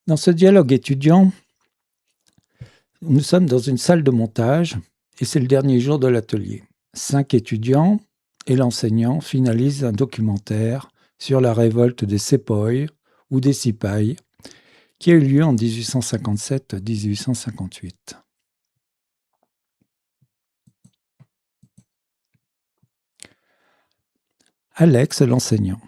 Dans ce dialogue étudiant, nous sommes dans une salle de montage et c'est le dernier jour de l'atelier. 5 étudiants et l'enseignant finalisent un documentaire sur la révolte des Sepoys ou des Sipais qui a eu lieu en 1857-1858. Alex, l'enseignant.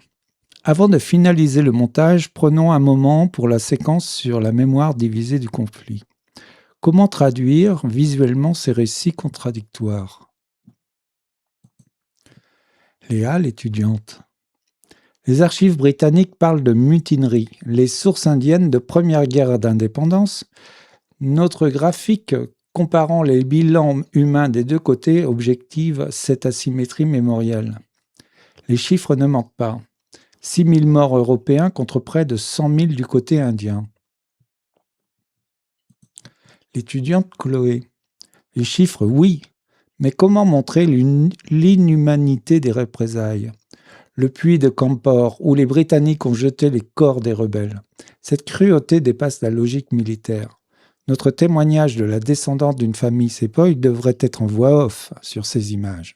Avant de finaliser le montage, prenons un moment pour la séquence sur la mémoire divisée du conflit. Comment traduire visuellement ces récits contradictoires? Léa, l'étudiante. Les archives britanniques parlent de mutinerie. Les sources indiennes de première guerre d'indépendance. Notre graphique comparant les bilans humains des deux côtés objective cette asymétrie mémorielle. Les chiffres ne mentent pas. 6 000 morts européens contre près de 100 000 du côté indien. L'étudiante Chloé. Les chiffres, oui, mais comment montrer l'inhumanité des représailles? Le puits de Campor, où les Britanniques ont jeté les corps des rebelles. Cette cruauté dépasse la logique militaire. Notre témoignage de la descendante d'une famille Sepoy devrait être en voix off sur ces images.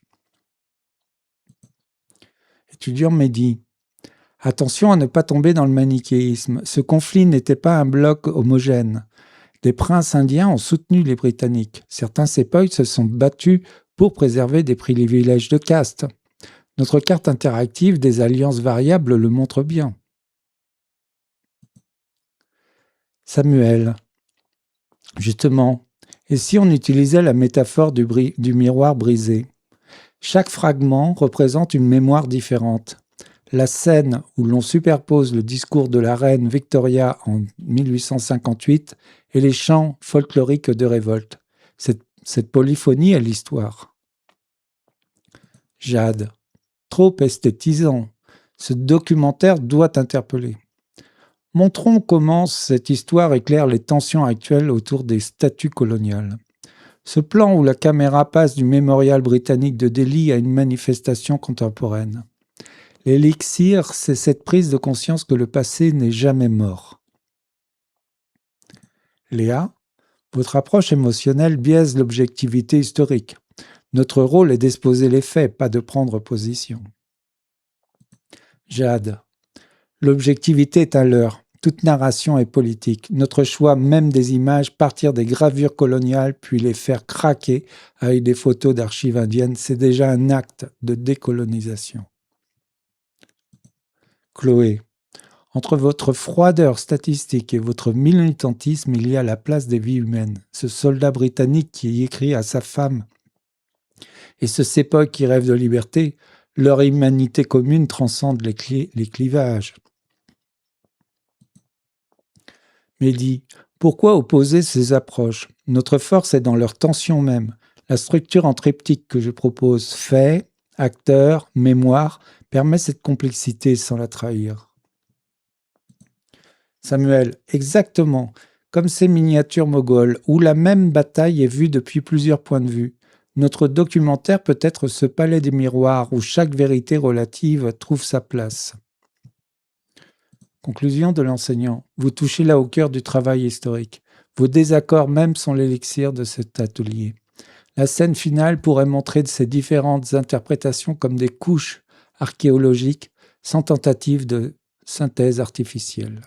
Étudiant Mehdi. Attention à ne pas tomber dans le manichéisme. Ce conflit n'était pas un bloc homogène. Des princes indiens ont soutenu les Britanniques. Certains Sepoys se sont battus pour préserver des privilèges de caste. Notre carte interactive des alliances variables le montre bien. Samuel. Justement, et si on utilisait la métaphore du miroir brisé? Chaque fragment représente une mémoire différente. La scène où l'on superpose le discours de la reine Victoria en 1858 et les chants folkloriques de révolte. Cette polyphonie est l'histoire. Jade. Trop esthétisant. Ce documentaire doit interpeller. Montrons comment cette histoire éclaire les tensions actuelles autour des statuts coloniales. Ce plan où la caméra passe du mémorial britannique de Delhi à une manifestation contemporaine. L'élixir, c'est cette prise de conscience que le passé n'est jamais mort. Léa, votre approche émotionnelle biaise l'objectivité historique. Notre rôle est d'exposer les faits, pas de prendre position. Jade, l'objectivité est un leurre. Toute narration est politique. Notre choix même des images, partir des gravures coloniales, puis les faire craquer avec des photos d'archives indiennes, c'est déjà un acte de décolonisation. Chloé, entre votre froideur statistique et votre militantisme, il y a la place des vies humaines. Ce soldat britannique qui écrit à sa femme et ce Sepoy qui rêve de liberté, leur humanité commune transcende les clivages. Mehdi, pourquoi opposer ces approches? Notre force est dans leur tension même. La structure en triptyque que je propose, fait, acteur, mémoire, permet cette complexité sans la trahir. Samuel, exactement, comme ces miniatures moghols, où la même bataille est vue depuis plusieurs points de vue. Notre documentaire peut être ce palais des miroirs où chaque vérité relative trouve sa place. Conclusion de l'enseignant. Vous touchez là au cœur du travail historique. Vos désaccords même sont l'élixir de cet atelier. La scène finale pourrait montrer ces différentes interprétations comme des couches archéologiques sans tentative de synthèse artificielle.